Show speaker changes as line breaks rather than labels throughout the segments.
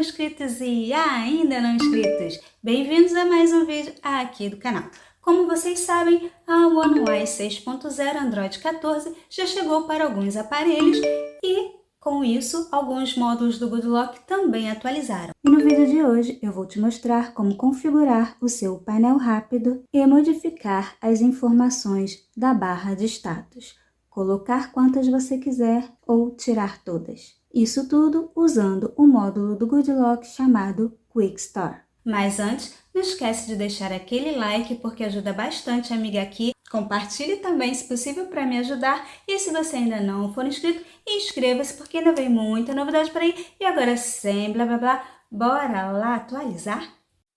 inscritos e ainda não inscritos? Bem-vindos a mais um vídeo aqui do canal. Como vocês sabem, a One UI 6.0 Android 14 já chegou para alguns aparelhos e, com isso, alguns módulos do Good Lock também atualizaram. E no vídeo de hoje eu vou te mostrar como configurar o seu painel rápido e modificar as informações da barra de status. Colocar quantas você quiser ou tirar todas. Isso tudo usando o módulo do Good Lock chamado Quick Start. Mas antes, não esquece de deixar aquele like porque ajuda bastante a amiga aqui. Compartilhe também, se possível, para me ajudar. E se você ainda não for inscrito, inscreva-se porque ainda vem muita novidade por aí. E agora, sem blá blá blá, bora lá atualizar?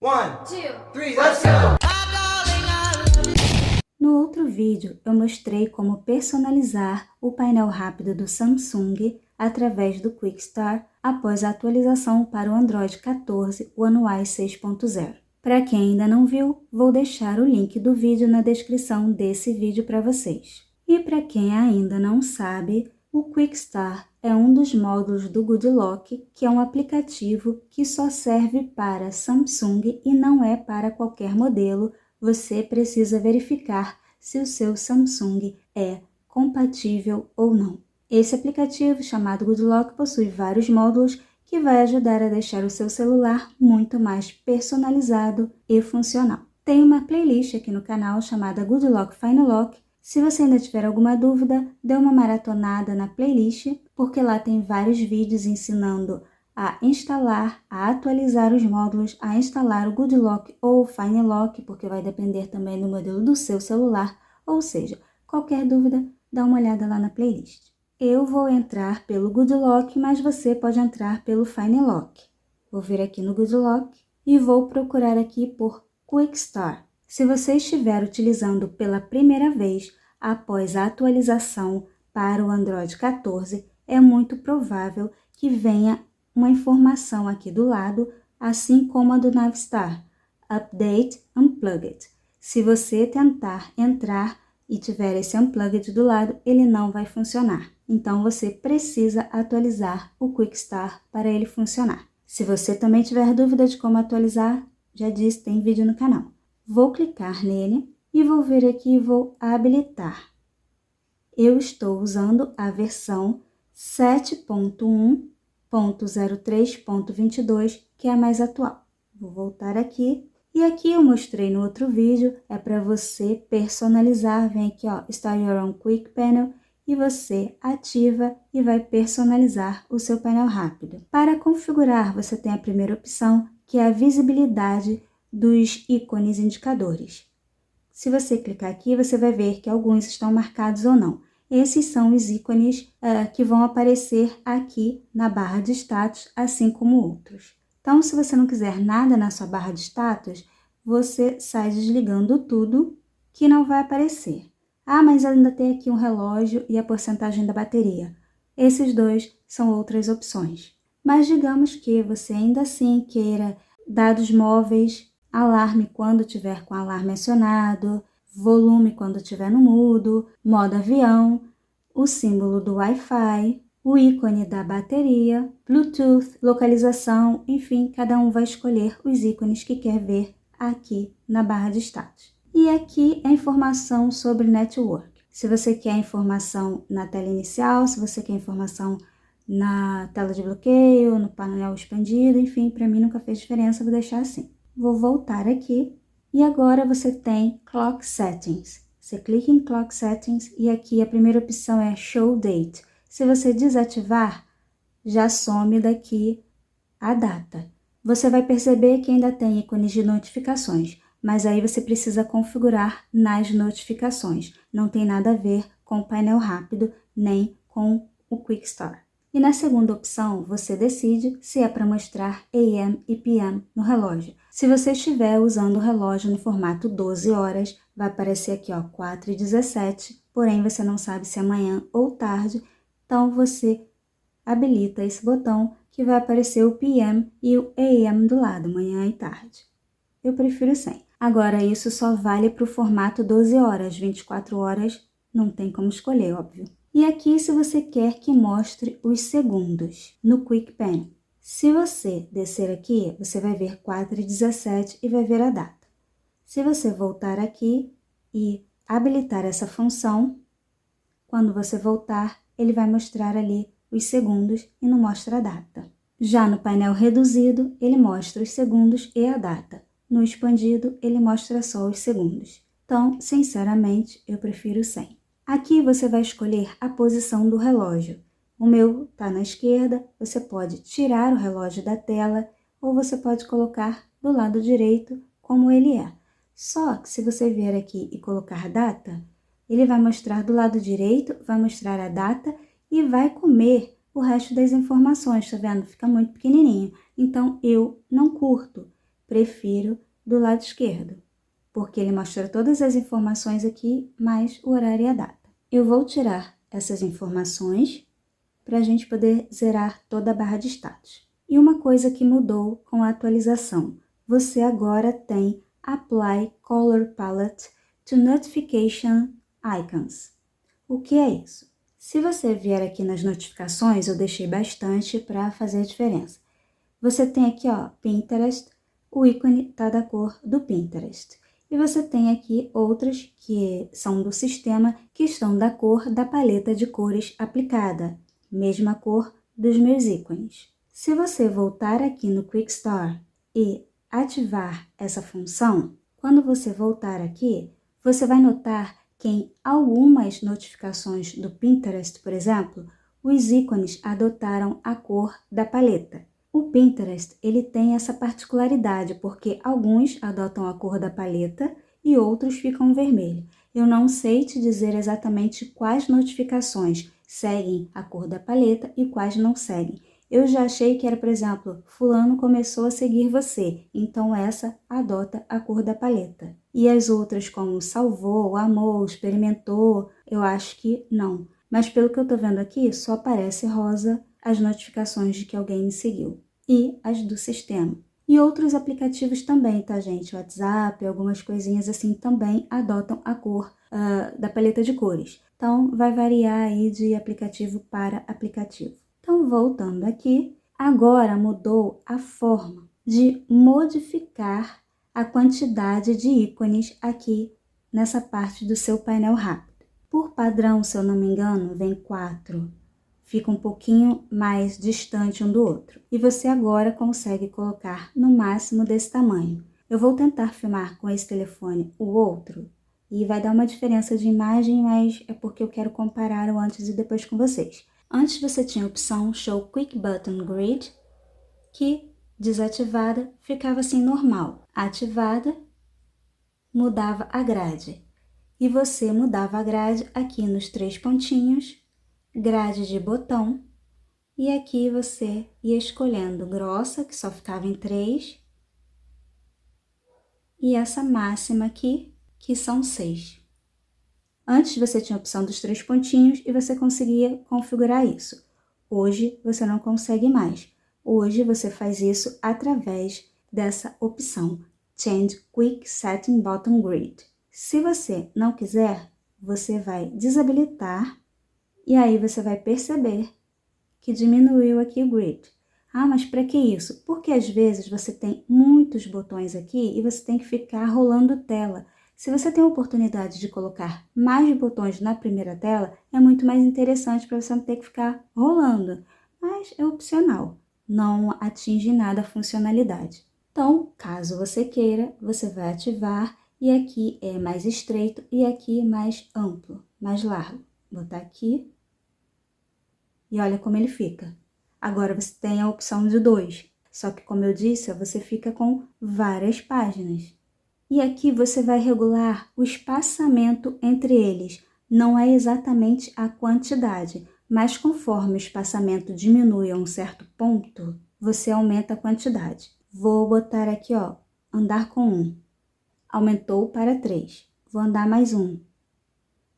1, 2, 3, let's go!
No outro vídeo, eu mostrei como personalizar o painel rápido do Samsung através do Quick Start após a atualização para o Android 14 One UI 6.0. Para quem ainda não viu, vou deixar o link do vídeo na descrição desse vídeo para vocês. E para quem ainda não sabe, o Quick Start é um dos módulos do Good Lock, que é um aplicativo que só serve para Samsung e não é para qualquer modelo. Você precisa verificar se o seu Samsung é compatível ou não. Esse aplicativo, chamado Good Lock, possui vários módulos que vai ajudar a deixar o seu celular muito mais personalizado e funcional. Tem uma playlist aqui no canal chamada Good Lock Fine Lock. Se você ainda tiver alguma dúvida, dê uma maratonada na playlist, porque lá tem vários vídeos ensinando a instalar, a atualizar os módulos, a instalar o Good Lock ou o Fine Lock, porque vai depender também do modelo do seu celular, ou seja, qualquer dúvida, dá uma olhada lá na playlist. Eu vou entrar pelo Good Lock, mas você pode entrar pelo Fine Lock. Vou vir aqui no Good Lock e vou procurar aqui por Quick Start. Se você estiver utilizando pela primeira vez após a atualização para o Android 14, é muito provável que venha uma informação aqui do lado, assim como a do Navistar, Update Unplugged. Se você tentar entrar e tiver esse Unplugged do lado, ele não vai funcionar. Então, você precisa atualizar o Quick Start para ele funcionar. Se você também tiver dúvida de como atualizar, já disse, tem vídeo no canal. Vou clicar nele e vou vir aqui e vou habilitar. Eu estou usando a versão 7.1.03.22, que é a mais atual. Vou voltar aqui. E aqui eu mostrei no outro vídeo, é para você personalizar. Vem aqui, ó, Start Your Own Quick Panel, e você ativa e vai personalizar o seu painel rápido. Para configurar, você tem a primeira opção, que é a visibilidade dos ícones indicadores. Se você clicar aqui, você vai ver que alguns estão marcados ou não. Esses são os ícones que vão aparecer aqui na barra de status, assim como outros. Então, se você não quiser nada na sua barra de status, você sai desligando tudo que não vai aparecer. Ah, mas ainda tem aqui um relógio e a porcentagem da bateria. Esses dois são outras opções. Mas digamos que você ainda assim queira dados móveis, alarme quando tiver com alarme acionado, volume quando tiver no mudo, modo avião, o símbolo do Wi-Fi, o ícone da bateria, Bluetooth, localização, enfim, cada um vai escolher os ícones que quer ver aqui na barra de status. E aqui é informação sobre network. Se você quer informação na tela inicial, se você quer informação na tela de bloqueio, no painel expandido, enfim, para mim nunca fez diferença, vou deixar assim. Vou voltar aqui e agora você tem Clock Settings. Você clica em Clock Settings e aqui a primeira opção é Show Date. Se você desativar, já some daqui a data. Você vai perceber que ainda tem ícones de notificações, mas aí você precisa configurar nas notificações. Não tem nada a ver com o painel rápido, nem com o Quick Start. E na segunda opção, você decide se é para mostrar AM e PM no relógio. Se você estiver usando o relógio no formato 12 horas, vai aparecer aqui, ó, 4h17, porém você não sabe se é manhã ou tarde, então você habilita esse botão que vai aparecer o PM e o AM do lado, manhã e tarde. Eu prefiro sem. Agora, isso só vale para o formato 12 horas, 24 horas não tem como escolher, óbvio. E aqui, se você quer que mostre os segundos no Quick Pen. Se você descer aqui, você vai ver 4:17 e vai ver a data. Se você voltar aqui e habilitar essa função, quando você voltar, ele vai mostrar ali os segundos e não mostra a data. Já no painel reduzido, ele mostra os segundos e a data. No expandido, ele mostra só os segundos. Então, sinceramente, eu prefiro sem. Aqui você vai escolher a posição do relógio. O meu está na esquerda, você pode tirar o relógio da tela ou você pode colocar do lado direito como ele é. Só que se você vier aqui e colocar data, ele vai mostrar do lado direito, vai mostrar a data e vai comer o resto das informações, tá vendo? Fica muito pequenininho. Então, eu não curto, prefiro do lado esquerdo, porque ele mostra todas as informações aqui, mais o horário e a data. Eu vou tirar essas informações para a gente poder zerar toda a barra de status. E uma coisa que mudou com a atualização, você agora tem Apply Color Palette to Notification Icons. O que é isso? Se você vier aqui nas notificações, eu deixei bastante para fazer a diferença. Você tem aqui, ó, Pinterest, o ícone tá da cor do Pinterest. E você tem aqui outras que são do sistema que estão da cor da paleta de cores aplicada, mesma cor dos meus ícones. Se você voltar aqui no Quick Start e ativar essa função, quando você voltar aqui, você vai notar que em algumas notificações do Pinterest, por exemplo, os ícones adotaram a cor da paleta. O Pinterest, ele tem essa particularidade, porque alguns adotam a cor da paleta e outros ficam vermelho. Eu não sei te dizer exatamente quais notificações seguem a cor da paleta e quais não seguem. Eu já achei que era, por exemplo, fulano começou a seguir você, então essa adota a cor da paleta. E as outras, como salvou, amou, experimentou, eu acho que não. Mas pelo que eu tô vendo aqui, só aparece rosa as notificações de que alguém me seguiu. E as do sistema. E outros aplicativos também, tá, gente? O WhatsApp, algumas coisinhas assim também adotam a cor da paleta de cores. Então, vai variar aí de aplicativo para aplicativo. Então, voltando aqui, agora mudou a forma de modificar a quantidade de ícones aqui nessa parte do seu painel rápido. Por padrão, se eu não me engano, vem 4. Fica um pouquinho mais distante um do outro. E você agora consegue colocar no máximo desse tamanho. Eu vou tentar filmar com esse telefone o outro e vai dar uma diferença de imagem, mas é porque eu quero comparar o antes e depois com vocês. Antes você tinha a opção Show Quick Button Grid, que desativada ficava assim normal. Ativada, mudava a grade. E você mudava a grade aqui nos 3 pontinhos, grade de botão, e aqui você ia escolhendo grossa, que só ficava em 3, e essa máxima aqui, que são 6. Antes você tinha a opção dos 3 pontinhos e você conseguia configurar isso. Hoje você não consegue mais. Hoje você faz isso através dessa opção Change Quick Setting Button Grid. Se você não quiser, você vai desabilitar e aí você vai perceber que diminuiu aqui o grid. Ah, mas para que isso? Porque às vezes você tem muitos botões aqui e você tem que ficar rolando tela. Se você tem a oportunidade de colocar mais botões na primeira tela, é muito mais interessante para você não ter que ficar rolando. Mas é opcional, não atinge nada a funcionalidade. Então, caso você queira, você vai ativar e aqui é mais estreito e aqui é mais amplo, mais largo. Vou botar aqui e olha como ele fica. Agora você tem a opção de 2, só que como eu disse, você fica com várias páginas. E aqui você vai regular o espaçamento entre eles. Não é exatamente a quantidade, mas conforme o espaçamento diminui a um certo ponto, você aumenta a quantidade. Vou botar aqui, ó, andar com 1. Aumentou para 3. Vou andar mais 1.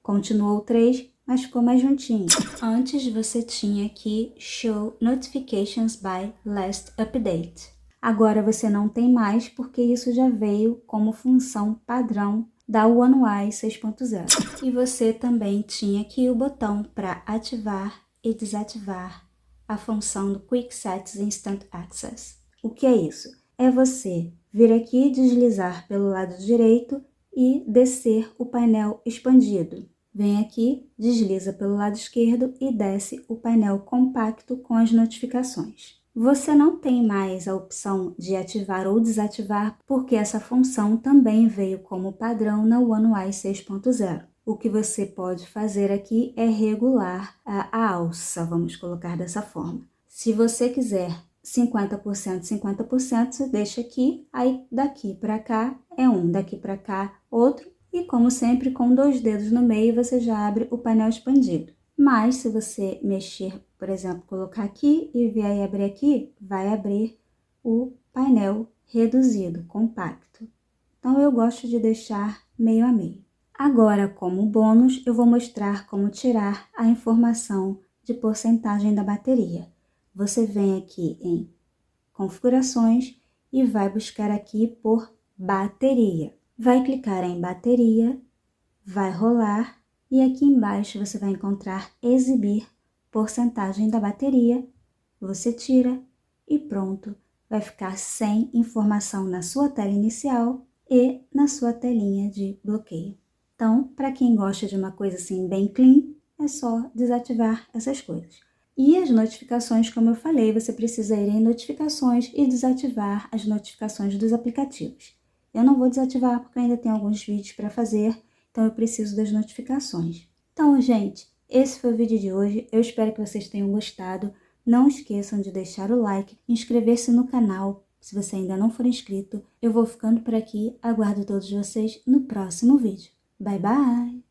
Continuou 3, mas ficou mais juntinho. Antes você tinha aqui Show Notifications by Last Update. Agora você não tem mais porque isso já veio como função padrão da One UI 6.0. E você também tinha aqui o botão para ativar e desativar a função do Quick Sets Instant Access. O que é isso? É você vir aqui e deslizar pelo lado direito e descer o painel expandido. Vem aqui, desliza pelo lado esquerdo e desce o painel compacto com as notificações. Você não tem mais a opção de ativar ou desativar, porque essa função também veio como padrão na One UI 6.0. O que você pode fazer aqui é regular a alça, vamos colocar dessa forma. Se você quiser 50%, 50%, você deixa aqui, aí daqui para cá é um, daqui para cá outro, e como sempre, com 2 dedos no meio, você já abre o painel expandido. Mas se você mexer, por exemplo, colocar aqui e vier abrir aqui, vai abrir o painel reduzido, compacto. Então eu gosto de deixar meio a meio. Agora, como bônus, eu vou mostrar como tirar a informação de porcentagem da bateria. Você vem aqui em configurações e vai buscar aqui por bateria. Vai clicar em bateria, vai rolar e aqui embaixo você vai encontrar exibir porcentagem da bateria. Você tira e pronto, vai ficar sem informação na sua tela inicial e na sua telinha de bloqueio. Então, para quem gosta de uma coisa assim bem clean, é só desativar essas coisas. E as notificações, como eu falei, você precisa ir em notificações e desativar as notificações dos aplicativos. Eu não vou desativar porque ainda tem alguns vídeos para fazer, então eu preciso das notificações. Então, gente, esse foi o vídeo de hoje. Eu espero que vocês tenham gostado. Não esqueçam de deixar o like, inscrever-se no canal, se você ainda não for inscrito. Eu vou ficando por aqui, aguardo todos vocês no próximo vídeo. Bye, bye!